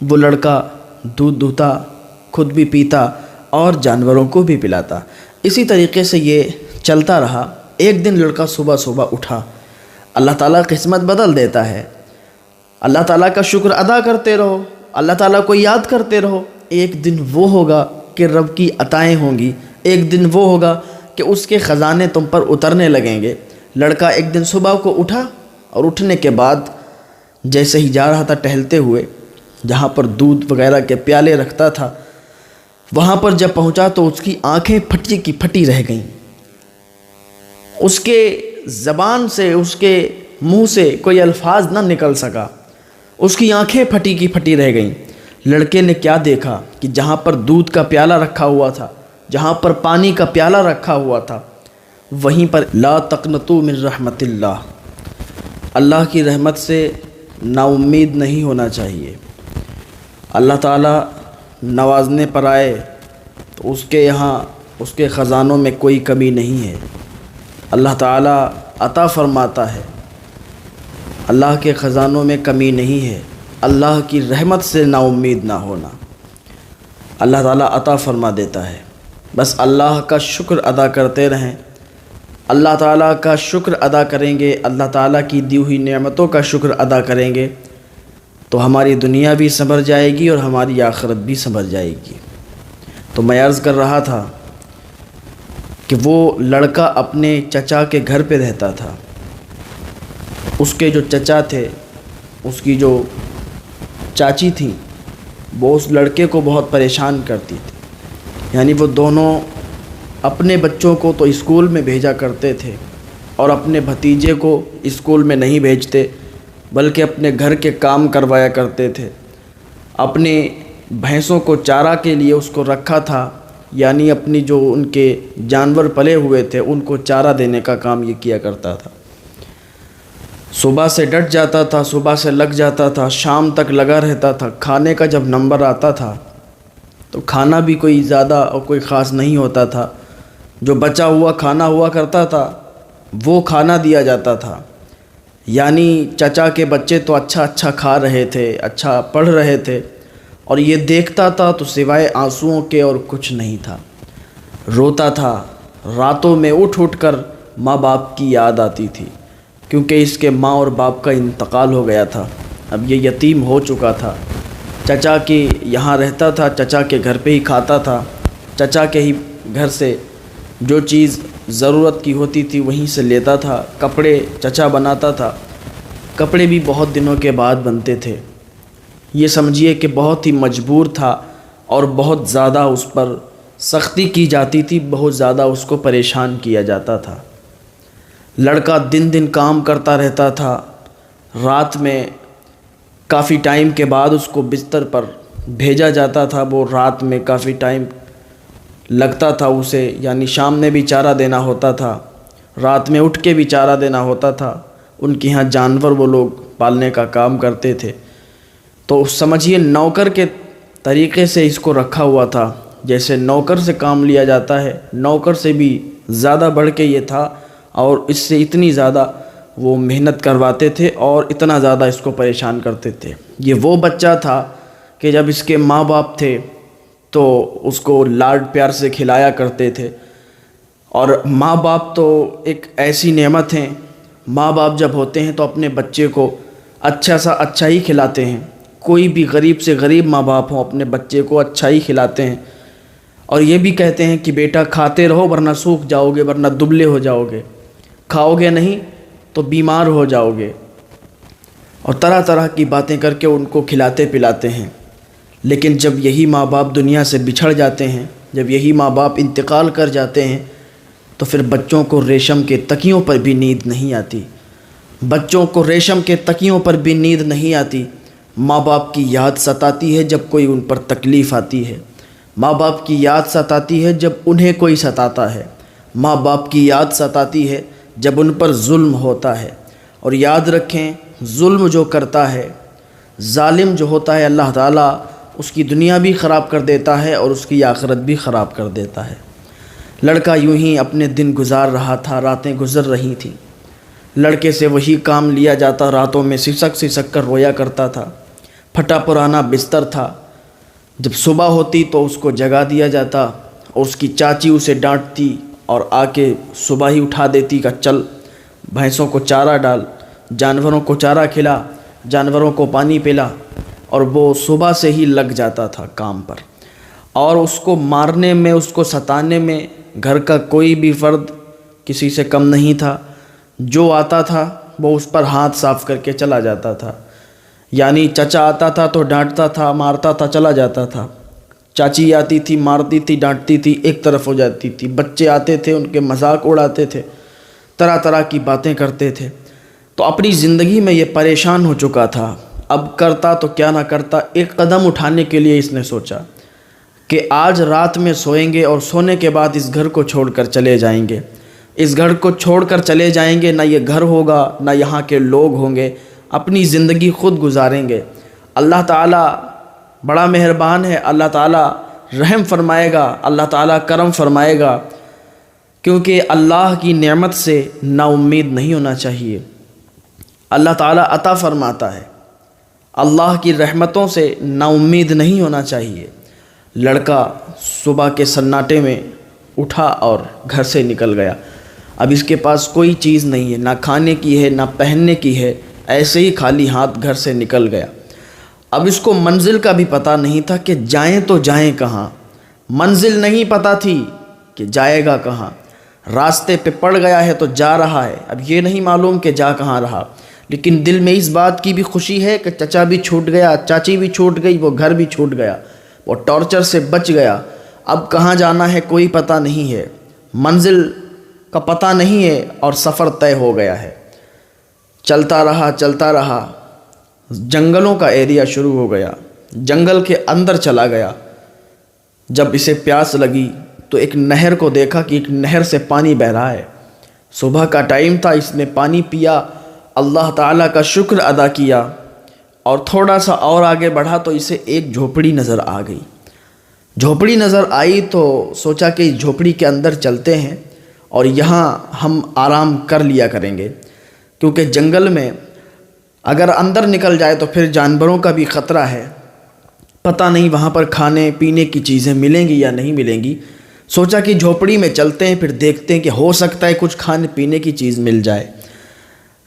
وہ لڑکا دودھ دھوتا، خود بھی پیتا اور جانوروں کو بھی پلاتا۔ اسی طریقے سے یہ چلتا رہا۔ ایک دن لڑکا صبح صبح اٹھا۔ اللہ تعالیٰ قسمت بدل دیتا ہے۔ اللہ تعالیٰ کا شکر ادا کرتے رہو، اللہ تعالیٰ کو یاد کرتے رہو۔ ایک دن وہ ہوگا کہ رب کی عطائیں ہوں گی، ایک دن وہ ہوگا کہ اس کے خزانے تم پر اترنے لگیں گے۔ لڑکا ایک دن صبح کو اٹھا اور اٹھنے کے بعد جیسے ہی جا رہا تھا ٹہلتے ہوئے، جہاں پر دودھ وغیرہ کے پیالے رکھتا تھا، وہاں پر جب پہنچا تو اس کی آنکھیں پھٹی کی پھٹی رہ گئیں۔ اس کے زبان سے، اس کے منہ سے کوئی الفاظ نہ نکل سکا، اس کی آنکھیں پھٹی کی پھٹی رہ گئیں۔ لڑکے نے کیا دیکھا کہ جہاں پر دودھ کا پیالہ رکھا ہوا تھا، جہاں پر پانی کا پیالہ رکھا ہوا تھا، وہیں پر لا تقنطوا من رحمت اللہ، اللہ کی رحمت سے نا امید نہیں ہونا چاہیے۔ اللہ تعالیٰ نوازنے پر آئے تو اس کے یہاں اس کے خزانوں میں کوئی کمی نہیں ہے۔ اللہ تعالیٰ عطا فرماتا ہے، اللہ کے خزانوں میں کمی نہیں ہے۔ اللہ کی رحمت سے نا امید نہ ہونا، اللہ تعالیٰ عطا فرما دیتا ہے۔ بس اللہ کا شکر ادا کرتے رہیں۔ اللہ تعالیٰ کا شکر ادا کریں گے، اللہ تعالیٰ کی دی ہوئی نعمتوں کا شکر ادا کریں گے تو ہماری دنیا بھی سنور جائے گی اور ہماری آخرت بھی سنور جائے گی۔ تو میں عرض کر رہا تھا کہ وہ لڑکا اپنے چچا کے گھر پہ رہتا تھا۔ اس کے جو چچا تھے، اس کی جو چاچی تھیں، وہ اس لڑکے کو بہت پریشان کرتی تھی۔ یعنی وہ دونوں اپنے بچوں کو تو اسکول میں بھیجا کرتے تھے اور اپنے بھتیجے کو اسکول میں نہیں بھیجتے، بلکہ اپنے گھر کے کام کروایا کرتے تھے۔ اپنے بھینسوں کو چارہ کے لیے اس کو رکھا تھا، یعنی اپنی جو ان کے جانور پلے ہوئے تھے ان کو چارہ دینے کا کام یہ کیا کرتا تھا۔ صبح سے ڈٹ جاتا تھا، صبح سے لگ جاتا تھا، شام تک لگا رہتا تھا۔ کھانے کا جب نمبر آتا تھا تو کھانا بھی کوئی زیادہ اور کوئی خاص نہیں ہوتا تھا، جو بچا ہوا کھانا ہوا کرتا تھا وہ کھانا دیا جاتا تھا۔ یعنی چچا کے بچے تو اچھا کھا رہے تھے، اچھا پڑھ رہے تھے، اور یہ دیکھتا تھا تو سوائے آنسوؤں کے اور کچھ نہیں تھا۔ روتا تھا، راتوں میں اٹھ کر ماں باپ کی یاد آتی تھی، کیونکہ اس کے ماں اور باپ کا انتقال ہو گیا تھا، اب یہ یتیم ہو چکا تھا۔ چچا کے یہاں رہتا تھا، چچا کے گھر پہ ہی کھاتا تھا، چچا کے ہی گھر سے جو چیز ضرورت کی ہوتی تھی وہیں سے لیتا تھا۔ کپڑے چچا بناتا تھا، کپڑے بھی بہت دنوں کے بعد بنتے تھے۔ یہ سمجھیے کہ بہت ہی مجبور تھا اور بہت زیادہ اس پر سختی کی جاتی تھی، بہت زیادہ اس کو پریشان کیا جاتا تھا۔ لڑکا دن دن کام کرتا رہتا تھا، رات میں کافی ٹائم کے بعد اس کو بستر پر بھیجا جاتا تھا۔ وہ رات میں کافی ٹائم لگتا تھا اسے، یعنی شام میں بھی چارہ دینا ہوتا تھا، رات میں اٹھ کے بھی چارہ دینا ہوتا تھا۔ ان کے ہاں جانور وہ لوگ پالنے کا کام کرتے تھے، تو سمجھیے نوکر کے طریقے سے اس کو رکھا ہوا تھا، جیسے نوکر سے کام لیا جاتا ہے، نوکر سے بھی زیادہ بڑھ کے یہ تھا، اور اس سے اتنی زیادہ وہ محنت کرواتے تھے اور اتنا زیادہ اس کو پریشان کرتے تھے۔ یہ وہ بچہ تھا کہ جب اس کے ماں باپ تھے تو اس کو لاڈ پیار سے کھلایا کرتے تھے، اور ماں باپ تو ایک ایسی نعمت ہیں، ماں باپ جب ہوتے ہیں تو اپنے بچے کو اچھا ہی کھلاتے ہیں۔ کوئی بھی غریب سے غریب ماں باپ ہوں اپنے بچے کو اچھا ہی کھلاتے ہیں، اور یہ بھی کہتے ہیں کہ بیٹا کھاتے رہو ورنہ سوکھ جاؤ گے، ورنہ دبلے ہو جاؤ گے، کھاؤ گے نہیں تو بیمار ہو جاؤ گے، اور طرح طرح کی باتیں کر کے ان کو کھلاتے پلاتے ہیں۔ لیکن جب یہی ماں باپ دنیا سے بچھڑ جاتے ہیں، جب یہی ماں باپ انتقال کر جاتے ہیں، تو پھر بچوں کو ریشم کے تکیوں پر بھی نیند نہیں آتی، بچوں کو ریشم کے تکیوں پر بھی نیند نہیں آتی۔ ماں باپ کی یاد ستاتی ہے جب کوئی ان پر تکلیف آتی ہے، ماں باپ کی یاد ستاتی ہے جب انہیں کوئی ستاتا ہے، ماں باپ کی یاد ستاتی ہے جب ان پر ظلم ہوتا ہے۔ اور یاد رکھیں، ظلم جو کرتا ہے، ظالم جو ہوتا ہے، اللہ تعالیٰ اس کی دنیا بھی خراب کر دیتا ہے اور اس کی آخرت بھی خراب کر دیتا ہے۔ لڑکا یوں ہی اپنے دن گزار رہا تھا، راتیں گزر رہی تھیں۔ لڑکے سے وہی کام لیا جاتا، راتوں میں سسک کر رویا کرتا تھا، پھٹا پرانا بستر تھا۔ جب صبح ہوتی تو اس کو جگا دیا جاتا اور اس کی چاچی اسے ڈانٹتی اور آ کے صبح ہی اٹھا دیتی کہ چل بھینسوں کو چارہ ڈال، جانوروں کو چارہ کھلا، جانوروں کو پانی پلا، اور وہ صبح سے ہی لگ جاتا تھا کام پر۔ اور اس کو مارنے میں، اس کو ستانے میں گھر کا کوئی بھی فرد کسی سے کم نہیں تھا۔ جو آتا تھا وہ اس پر ہاتھ صاف کر کے چلا جاتا تھا۔ یعنی چچا آتا تھا تو ڈانٹتا تھا، مارتا تھا، چلا جاتا تھا۔ چاچی آتی تھی، مارتی تھی، ڈانٹتی تھی، ایک طرف ہو جاتی تھی۔ بچے آتے تھے، ان کے مذاق اڑاتے تھے، طرح طرح کی باتیں کرتے تھے۔ تو اپنی زندگی میں یہ پریشان ہو چکا تھا۔ اب کرتا تو کیا نہ کرتا، ایک قدم اٹھانے کے لیے اس نے سوچا کہ آج رات میں سوئیں گے اور سونے کے بعد اس گھر کو چھوڑ کر چلے جائیں گے۔ اس گھر کو چھوڑ کر چلے جائیں گے، نہ یہ گھر ہوگا، نہ یہاں کے لوگ ہوں گے، اپنی زندگی خود گزاریں گے۔ اللہ تعالیٰ بڑا مہربان ہے، اللہ تعالیٰ رحم فرمائے گا، اللہ تعالیٰ کرم فرمائے گا، کیونکہ اللہ کی نعمت سے نا امید نہیں ہونا چاہیے۔ اللہ تعالیٰ عطا فرماتا ہے، اللہ کی رحمتوں سے نا امید نہیں ہونا چاہیے۔ لڑکا صبح کے سناٹے میں اٹھا اور گھر سے نکل گیا۔ اب اس کے پاس کوئی چیز نہیں ہے، نہ کھانے کی ہے، نہ پہننے کی ہے، ایسے ہی خالی ہاتھ گھر سے نکل گیا۔ اب اس کو منزل کا بھی پتہ نہیں تھا کہ جائیں تو جائیں کہاں، منزل نہیں پتہ تھی کہ جائے گا کہاں۔ راستے پہ پڑ گیا ہے تو جا رہا ہے، اب یہ نہیں معلوم کہ جا کہاں رہا، لیکن دل میں اس بات کی بھی خوشی ہے کہ چچا بھی چھوٹ گیا، چاچی بھی چھوٹ گئی، وہ گھر بھی چھوٹ گیا، وہ ٹارچر سے بچ گیا۔ اب کہاں جانا ہے کوئی پتہ نہیں ہے، منزل کا پتہ نہیں ہے، اور سفر طے ہو گیا ہے۔ چلتا رہا، جنگلوں کا ایریا شروع ہو گیا، جنگل کے اندر چلا گیا۔ جب اسے پیاس لگی تو ایک نہر کو دیکھا کہ ایک نہر سے پانی بہہ رہا ہے۔ صبح کا ٹائم تھا، اس نے پانی پیا، اللہ تعالیٰ کا شکر ادا کیا، اور تھوڑا سا اور آگے بڑھا تو اسے ایک جھوپڑی نظر آ گئی۔ جھوپڑی نظر آئی تو سوچا کہ اس جھوپڑی کے اندر چلتے ہیں اور یہاں ہم آرام کر لیا کریں گے، کیونکہ جنگل میں اگر اندر نکل جائے تو پھر جانوروں کا بھی خطرہ ہے، پتہ نہیں وہاں پر کھانے پینے کی چیزیں ملیں گی یا نہیں ملیں گی۔ سوچا کہ جھوپڑی میں چلتے ہیں، پھر دیکھتے ہیں کہ ہو سکتا ہے کچھ کھانے پینے کی چیز مل جائے۔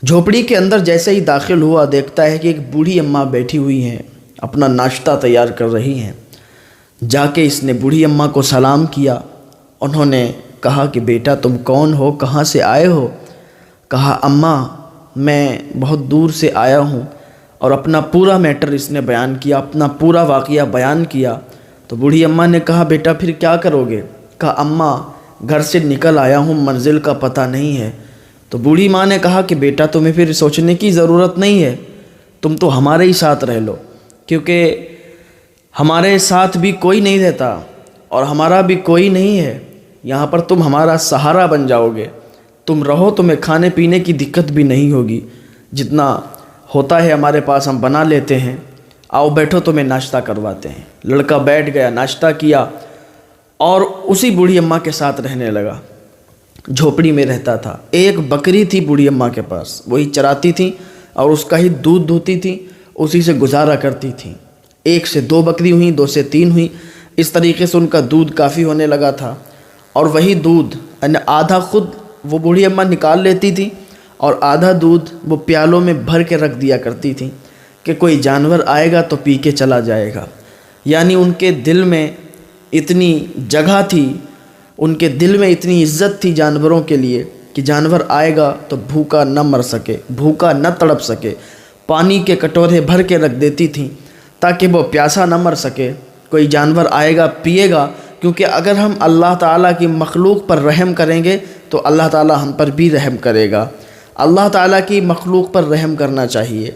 جھوپڑی کے اندر جیسے ہی داخل ہوا، دیکھتا ہے کہ ایک بوڑھی اماں بیٹھی ہوئی ہیں، اپنا ناشتہ تیار کر رہی ہیں۔ جا کے اس نے بوڑھی اماں کو سلام کیا۔ انہوں نے کہا کہ بیٹا تم کون ہو، کہاں سے آئے ہو؟ کہا اماں میں بہت دور سے آیا ہوں، اور اپنا پورا میٹر اس نے بیان کیا، اپنا پورا واقعہ بیان کیا۔ تو بوڑھی اماں نے کہا بیٹا پھر کیا کرو گے؟ کہا اماں گھر سے نکل آیا ہوں، منزل کا پتہ نہیں ہے۔ تو بوڑھی ماں نے کہا کہ بیٹا تمہیں پھر سوچنے کی ضرورت نہیں ہے، تم تو ہمارے ہی ساتھ رہ لو، کیونکہ ہمارے ساتھ بھی کوئی نہیں رہتا اور ہمارا بھی کوئی نہیں ہے، یہاں پر تم ہمارا سہارا بن جاؤ گے، تم رہو، تمہیں کھانے پینے کی دقت بھی نہیں ہوگی، جتنا ہوتا ہے ہمارے پاس ہم بنا لیتے ہیں، آؤ بیٹھو تمہیں ناشتہ کرواتے ہیں۔ لڑکا بیٹھ گیا، ناشتہ کیا اور اسی بوڑھی اماں کے ساتھ رہنے لگا۔ جھوپڑی میں رہتا تھا۔ ایک بکری تھی بوڑھی اماں کے پاس، وہی چراتی تھی اور اس کا ہی دودھ دھوتی تھی، اسی سے گزارا کرتی تھی۔ 1 سے 2 بکری ہوئیں، 2 سے 3 ہوئیں، اس طریقے سے ان کا دودھ کافی ہونے لگا تھا، اور وہی دودھ آدھا خود وہ بوڑھی اماں نکال لیتی تھی اور آدھا دودھ وہ پیالوں میں بھر کے رکھ دیا کرتی تھی کہ کوئی جانور آئے گا تو پی کے چلا جائے گا۔ یعنی ان کے دل میں اتنی جگہ تھی، ان کے دل میں اتنی عزت تھی جانوروں کے لیے کہ جانور آئے گا تو بھوکا نہ مر سکے، بھوکا نہ تڑپ سکے۔ پانی کے کٹورے بھر کے رکھ دیتی تھیں تاکہ وہ پیاسا نہ مر سکے۔ کوئی جانور آئے گا پیے گا، کیونکہ اگر ہم اللہ تعالیٰ کی مخلوق پر رحم کریں گے تو اللہ تعالیٰ ہم پر بھی رحم کرے گا۔ اللہ تعالیٰ کی مخلوق پر رحم کرنا چاہیے،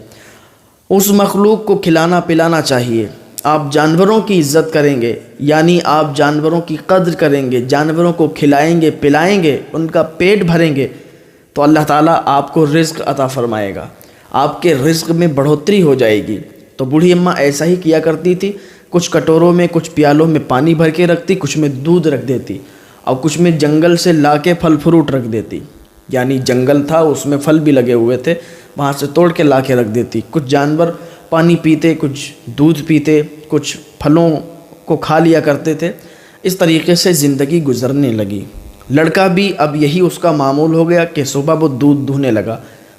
اس مخلوق کو کھلانا پلانا چاہیے۔ آپ جانوروں کی عزت کریں گے، یعنی آپ جانوروں کی قدر کریں گے، جانوروں کو کھلائیں گے پلائیں گے، ان کا پیٹ بھریں گے، تو اللہ تعالیٰ آپ کو رزق عطا فرمائے گا، آپ کے رزق میں بڑھوتری ہو جائے گی۔ تو بوڑھی اماں ایسا ہی کیا کرتی تھی، کچھ کٹوروں میں کچھ پیالوں میں پانی بھر کے رکھتی، کچھ میں دودھ رکھ دیتی، اور کچھ میں جنگل سے لا کے پھل فروٹ رکھ دیتی۔ یعنی جنگل تھا، اس میں پھل بھی لگے ہوئے تھے، وہاں سے توڑ کے لا کے رکھ دیتی۔ کچھ جانور پانی پیتے، کچھ دودھ پیتے، کچھ پھلوں کو کھا لیا کرتے تھے۔ اس طریقے سے زندگی گزرنے لگی۔ لڑکا بھی اب یہی اس کا معمول ہو گیا کہ صبح وہ دودھ دھونے لگا۔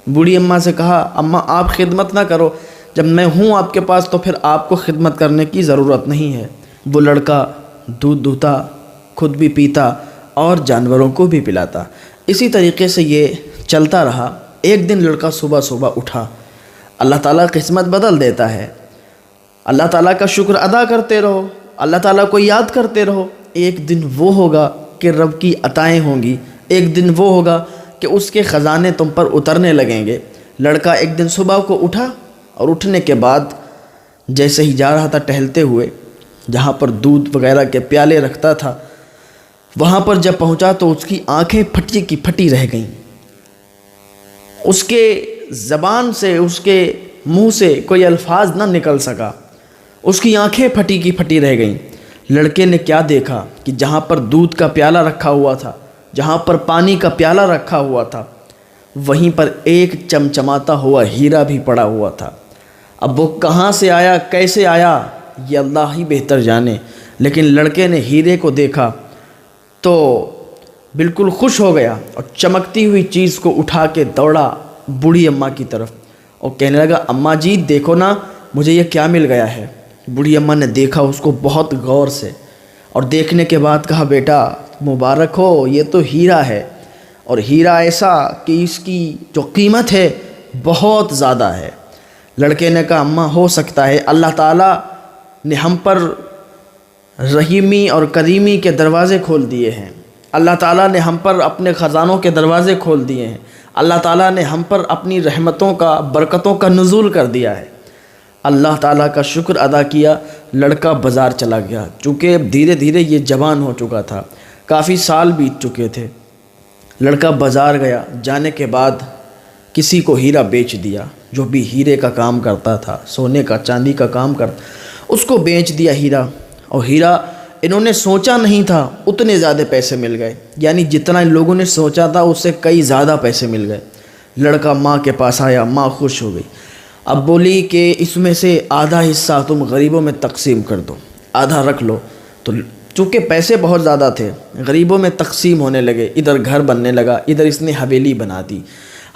بوڑھی اماں سے کہا، اماں آپ خدمت نہ کرو، جب میں ہوں آپ کے پاس تو پھر آپ کو خدمت کرنے کی ضرورت نہیں ہے۔ وہ لڑکا دودھ دھوتا، خود بھی پیتا اور جانوروں کو بھی پلاتا۔ اسی طریقے سے یہ چلتا رہا۔ ایک دن لڑکا صبح صبح اٹھا۔ اللہ تعالیٰ قسمت بدل دیتا ہے۔ اللہ تعالیٰ کا شکر ادا کرتے رہو، اللہ تعالیٰ کو یاد کرتے رہو۔ ایک دن وہ ہوگا کہ رب کی عطائیں ہوں گی، ایک دن وہ ہوگا کہ اس کے خزانے تم پر اترنے لگیں گے۔ لڑکا ایک دن صبح کو اٹھا اور اٹھنے کے بعد جیسے ہی جا رہا تھا ٹہلتے ہوئے، جہاں پر دودھ وغیرہ کے پیالے رکھتا تھا، وہاں پر جب پہنچا تو اس کی آنکھیں پھٹی کی پھٹی رہ گئیں۔ اس کے زبان سے، اس کے منہ سے کوئی الفاظ نہ نکل سکا، اس کی آنکھیں پھٹی کی پھٹی رہ گئیں۔ لڑکے نے کیا دیکھا کہ جہاں پر دودھ کا پیالہ رکھا ہوا تھا، جہاں پر پانی کا پیالہ رکھا ہوا تھا، وہیں پر ایک چمچماتا ہوا ہیرا بھی پڑا ہوا تھا۔ اب وہ کہاں سے آیا، کیسے آیا، یہ اللہ ہی بہتر جانے، لیکن لڑکے نے ہیرے کو دیکھا تو بالکل خوش ہو گیا اور چمکتی ہوئی چیز کو اٹھا کے دوڑا بوڑھی اماں کی طرف اور کہنے لگا، اماں جی دیکھو نا مجھے یہ کیا مل گیا ہے۔ بوڑھی اماں نے دیکھا اس کو بہت غور سے، اور دیکھنے کے بعد کہا، بیٹا مبارک ہو، یہ تو ہیرا ہے، اور ہیرا ایسا کہ اس کی جو قیمت ہے بہت زیادہ ہے۔ لڑکے نے کہا، اماں ہو سکتا ہے اللہ تعالیٰ نے ہم پر رحیمی اور کریمی کے دروازے کھول دیے ہیں، اللہ تعالیٰ نے ہم پر اپنے خزانوں کے دروازے کھول دیے ہیں، اللہ تعالیٰ نے ہم پر اپنی رحمتوں کا، برکتوں کا نزول کر دیا ہے۔ اللہ تعالیٰ کا شکر ادا کیا۔ لڑکا بازار چلا گیا، چونکہ دھیرے دھیرے یہ جوان ہو چکا تھا، کافی سال بیت چکے تھے۔ لڑکا بازار گیا، جانے کے بعد کسی کو ہیرا بیچ دیا، جو بھی ہیرے کا کام کرتا تھا، سونے کا چاندی کا کام کرتا، اس کو بیچ دیا ہیرا۔ اور ہیرا انہوں نے سوچا نہیں تھا اتنے زیادہ پیسے مل گئے، یعنی جتنا ان لوگوں نے سوچا تھا اس سے کئی زیادہ پیسے مل گئے۔ لڑکا ماں کے پاس آیا، ماں خوش ہو گئی، اب بولی کہ اس میں سے آدھا حصہ تم غریبوں میں تقسیم کر دو، آدھا رکھ لو۔ تو چونکہ پیسے بہت زیادہ تھے، غریبوں میں تقسیم ہونے لگے، ادھر گھر بننے لگا، ادھر اس نے حویلی بنا دی،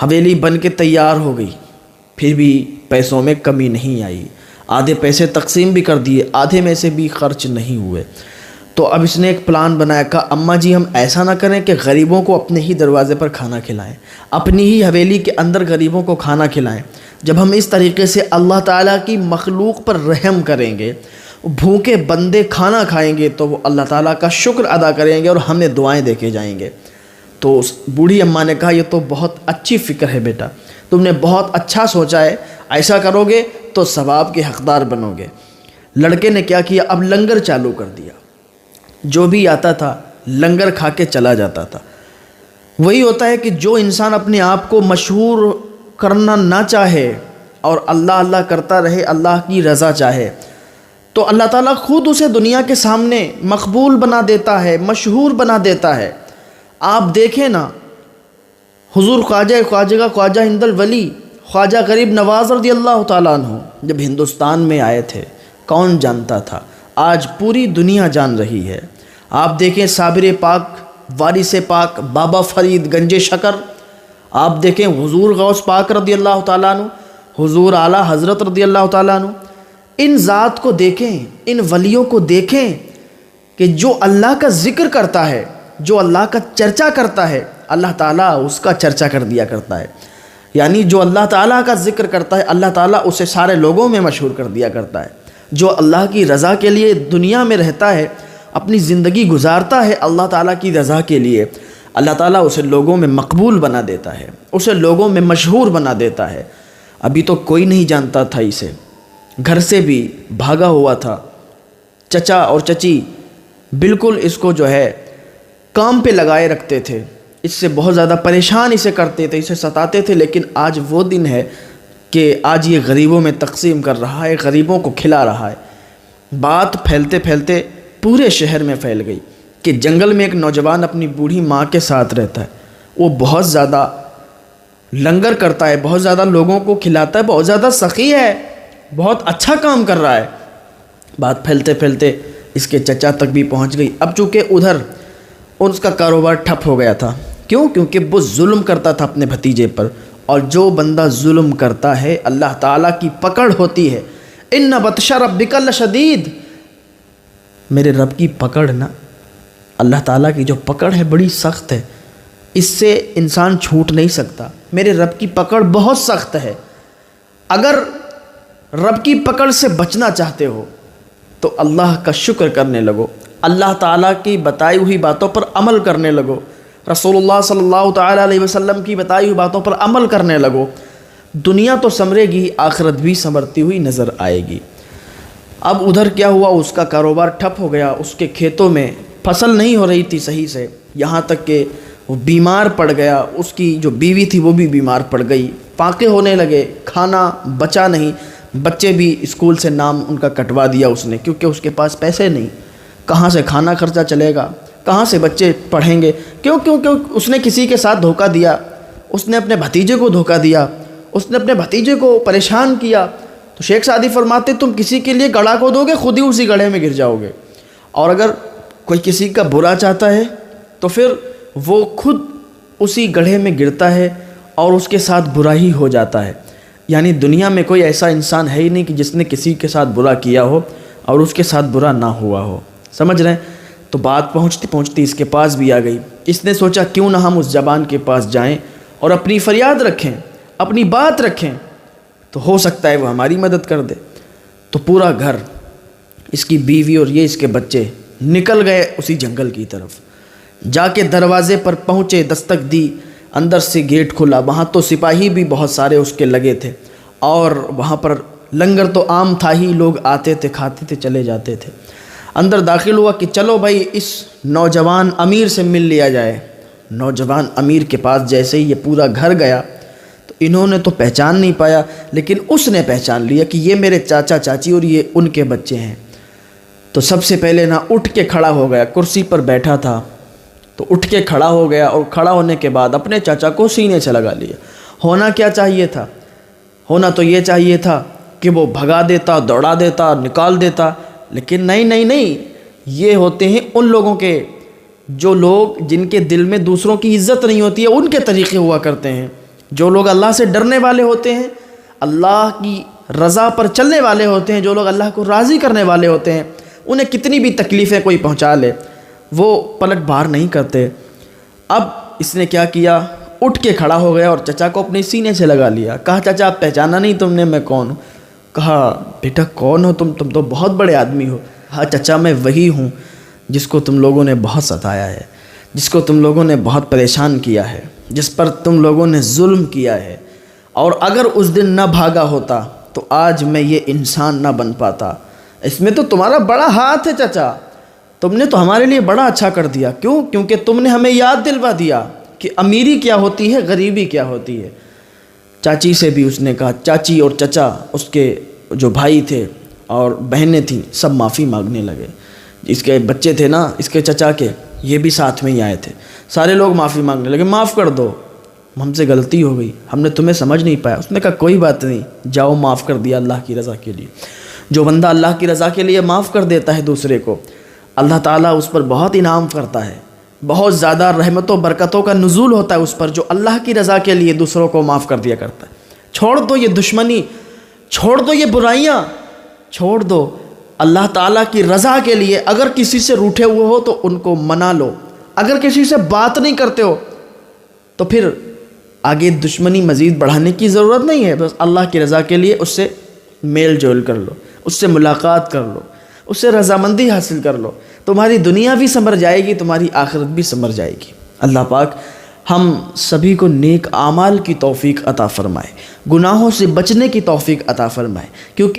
حویلی بن کے تیار ہو گئی، پھر بھی پیسوں میں کمی نہیں آئی، آدھے پیسے تقسیم بھی کر دیے، آدھے میں سے بھی خرچ نہیں ہوئے۔ تو اب اس نے ایک پلان بنایا، کہا اماں جی ہم ایسا نہ کریں کہ غریبوں کو اپنے ہی دروازے پر کھانا کھلائیں، اپنی ہی حویلی کے اندر غریبوں کو کھانا کھلائیں۔ جب ہم اس طریقے سے اللہ تعالیٰ کی مخلوق پر رحم کریں گے، بھوکے بندے کھانا کھائیں گے تو وہ اللہ تعالیٰ کا شکر ادا کریں گے اور ہمیں دعائیں دے کے جائیں گے۔ تو اس بوڑھی اماں نے کہا، یہ تو بہت اچھی فکر ہے بیٹا، تم نے بہت اچھا سوچا ہے، ایسا کرو گے تو ثواب کے حقدار بنو گے۔ لڑکے نے کیا کیا، اب لنگر چالو کر دیا، جو بھی آتا تھا لنگر کھا کے چلا جاتا تھا۔ وہی ہوتا ہے کہ جو انسان اپنے آپ کو مشہور کرنا نہ چاہے اور اللہ اللہ کرتا رہے، اللہ کی رضا چاہے، تو اللہ تعالیٰ خود اسے دنیا کے سامنے مقبول بنا دیتا ہے، مشہور بنا دیتا ہے۔ آپ دیکھیں نا، حضور خواجہ ہند الولی خواجہ غریب نواز رضی اللہ تعالیٰ عنہ جب ہندوستان میں آئے تھے، کون جانتا تھا؟ آج پوری دنیا جان رہی ہے۔ آپ دیکھیں صابر پاک، وارث پاک، بابا فرید گنج شکر، آپ دیکھیں حضور غوث پاک رضی اللہ تعالیٰ عنہ، حضور اعلیٰ حضرت رضی اللہ تعالیٰ عنہ، ان ذات کو دیکھیں، ان ولیوں کو دیکھیں کہ جو اللہ کا ذکر کرتا ہے، جو اللہ کا چرچا کرتا ہے، اللہ تعالیٰ اس کا چرچا کر دیا کرتا ہے۔ یعنی جو اللہ تعالیٰ کا ذکر کرتا ہے، اللہ تعالیٰ اسے سارے لوگوں میں مشہور کر دیا کرتا ہے۔ جو اللہ کی رضا کے لیے دنیا میں رہتا ہے، اپنی زندگی گزارتا ہے اللہ تعالیٰ کی رضا کے لیے، اللہ تعالیٰ اسے لوگوں میں مقبول بنا دیتا ہے، اسے لوگوں میں مشہور بنا دیتا ہے۔ ابھی تو کوئی نہیں جانتا تھا اسے، گھر سے بھی بھاگا ہوا تھا، چچا اور چچی بالکل اس کو جو ہے کام پہ لگائے رکھتے تھے، اس سے بہت زیادہ پریشان اسے کرتے تھے، اسے ستاتے تھے، لیکن آج وہ دن ہے کہ آج یہ غریبوں میں تقسیم کر رہا ہے، غریبوں کو کھلا رہا ہے۔ بات پھیلتے پھیلتے پورے شہر میں پھیل گئی کہ جنگل میں ایک نوجوان اپنی بوڑھی ماں کے ساتھ رہتا ہے، وہ بہت زیادہ لنگر کرتا ہے، بہت زیادہ لوگوں کو کھلاتا ہے، بہت زیادہ سخی ہے، بہت اچھا کام کر رہا ہے۔ بات پھیلتے پھیلتے اس کے چچا تک بھی پہنچ گئی۔ اب چونکہ ادھر اس کا کاروبار ٹھپ ہو گیا تھا، کیونکہ وہ ظلم کرتا تھا اپنے بھتیجے پر، اور جو بندہ ظلم کرتا ہے اللہ تعالیٰ کی پکڑ ہوتی ہے۔ ان بطش ربک لشدید، میرے رب کی پکڑ نا، اللہ تعالیٰ کی جو پکڑ ہے بڑی سخت ہے، اس سے انسان چھوٹ نہیں سکتا۔ میرے رب کی پکڑ بہت سخت ہے۔ اگر رب کی پکڑ سے بچنا چاہتے ہو تو اللہ کا شکر کرنے لگو، اللہ تعالیٰ کی بتائی ہوئی باتوں پر عمل کرنے لگو، رسول اللہ صلی اللہ تعالیٰ علیہ وسلم کی بتائی ہوئی باتوں پر عمل کرنے لگو۔ دنیا تو سنورے گی، آخرت بھی سنورتی ہوئی نظر آئے گی۔ اب ادھر کیا ہوا، اس کا کاروبار ٹھپ ہو گیا، اس کے کھیتوں میں فصل نہیں ہو رہی تھی صحیح سے، یہاں تک کہ وہ بیمار پڑ گیا، اس کی جو بیوی تھی وہ بھی بیمار پڑ گئی، پاکے ہونے لگے، کھانا بچا نہیں، بچے بھی اسکول سے نام ان کا کٹوا دیا اس نے، کیونکہ اس کے پاس پیسے نہیں، کہاں سے کھانا خرچہ چلے گا، کہاں سے بچے پڑھیں گے، کیوں اس نے کسی کے ساتھ دھوکہ دیا، اس نے اپنے بھتیجے کو دھوکہ دیا، اس نے اپنے بھتیجے کو پریشان کیا۔ تو شیخ سعدی فرماتے تم کسی کے لیے گڑھا کو دو گے، خود ہی اسی گڑھے میں گر جاؤ گے، اور اگر کوئی کسی کا برا چاہتا ہے تو پھر وہ خود اسی گڑھے میں گرتا ہے اور اس کے ساتھ برا ہی ہو جاتا ہے۔ یعنی دنیا میں کوئی ایسا انسان ہے ہی نہیں کہ جس نے کسی کے ساتھ برا کیا ہو اور اس کے ساتھ برا نہ ہوا ہو، سمجھ رہے ہیں؟ تو بات پہنچتی پہنچتی اس کے پاس بھی آ گئی۔ اس نے سوچا کیوں نہ ہم اس زبان کے پاس جائیں اور اپنی فریاد رکھیں، اپنی بات رکھیں، تو ہو سکتا ہے وہ ہماری مدد کر دے۔ تو پورا گھر، اس کی بیوی اور یہ اس کے بچے نکل گئے اسی جنگل کی طرف، جا کے دروازے پر پہنچے، دستک دی، اندر سے گیٹ کھلا، وہاں تو سپاہی بھی بہت سارے اس کے لگے تھے، اور وہاں پر لنگر تو عام تھا ہی، لوگ آتے تھے، کھاتے تھے، چلے جاتے تھے۔ اندر داخل ہوا کہ چلو بھائی اس نوجوان امیر سے مل لیا جائے۔ نوجوان امیر کے پاس جیسے ہی یہ پورا گھر گیا تو انہوں نے تو پہچان نہیں پایا، لیکن اس نے پہچان لیا کہ یہ میرے چاچا چاچی اور یہ ان کے بچے ہیں۔ تو سب سے پہلے نا اٹھ کے کھڑا ہو گیا، کرسی پر بیٹھا تھا تو اٹھ کے کھڑا ہو گیا، اور کھڑا ہونے کے بعد اپنے چاچا کو سینے سے لگا لیا۔ ہونا کیا چاہیے تھا؟ ہونا تو یہ چاہیے تھا کہ وہ بھگا دیتا، دوڑا دیتا، نکال دیتا، لیکن نہیں، یہ ہوتے ہیں ان لوگوں کے جو لوگ جن کے دل میں دوسروں کی عزت نہیں ہوتی ہے، ان کے طریقے ہوا کرتے ہیں۔ جو لوگ اللہ سے ڈرنے والے ہوتے ہیں، اللہ کی رضا پر چلنے والے ہوتے ہیں، جو لوگ اللہ کو راضی کرنے والے ہوتے ہیں، انہیں کتنی بھی تکلیفیں کوئی پہنچا لے وہ پلٹ بھار نہیں کرتے۔ اب اس نے کیا کیا، اٹھ کے کھڑا ہو گیا اور چچا کو اپنے سینے سے لگا لیا۔ کہا چچا آپ پہچانا نہیں تم نے میں کون ہوں؟ کہا بیٹا کون ہو تم تو بہت بڑے آدمی ہو۔ ہاں چچا میں وہی ہوں جس کو تم لوگوں نے بہت ستایا ہے، جس کو تم لوگوں نے بہت پریشان کیا ہے، جس پر تم لوگوں نے ظلم کیا ہے، اور اگر اس دن نہ بھاگا ہوتا تو آج میں یہ انسان نہ بن پاتا۔ اس میں تو تمہارا بڑا ہاتھ ہے چچا، تم نے تو ہمارے لیے بڑا اچھا کر دیا۔ کیونکہ تم نے ہمیں یاد دلوا دیا کہ امیری کیا ہوتی ہے، غریبی کیا ہوتی ہے۔ چاچی سے بھی اس نے کہا، چاچی اور چچا اس کے جو بھائی تھے اور بہنیں تھیں سب معافی مانگنے لگے۔ اس کے بچے تھے نا اس کے چچا کے، یہ بھی ساتھ میں ہی آئے تھے، سارے لوگ معافی مانگنے لگے، معاف کر دو، ہم سے غلطی ہو گئی، ہم نے تمہیں سمجھ نہیں پایا۔ اس نے کہا کوئی بات نہیں، جاؤ معاف کر دیا اللہ کی رضا کے لیے۔ جو بندہ اللہ کی رضا کے لیے معاف کر دیتا ہے دوسرے کو، اللہ تعالیٰ اس پر بہت انعام کرتا ہے، بہت زیادہ رحمت و برکتوں کا نزول ہوتا ہے اس پر، جو اللہ کی رضا کے لیے دوسروں کو معاف کر دیا کرتا ہے۔ چھوڑ دو یہ دشمنی، چھوڑ دو یہ برائیاں، چھوڑ دو اللہ تعالیٰ کی رضا کے لیے۔ اگر کسی سے روٹھے ہوئے ہو تو ان کو منا لو، اگر کسی سے بات نہیں کرتے ہو تو پھر آگے دشمنی مزید بڑھانے کی ضرورت نہیں ہے، بس اللہ کی رضا کے لیے اس سے میل جول کر لو، اس سے ملاقات کر لو، اس سے رضامندی حاصل کر لو، تمہاری دنیا بھی سنور جائے گی، تمہاری آخرت بھی سنور جائے گی۔ اللہ پاک ہم سبھی کو نیک اعمال کی توفیق عطا فرمائے، گناہوں سے بچنے کی توفیق عطا فرمائے، کیونکہ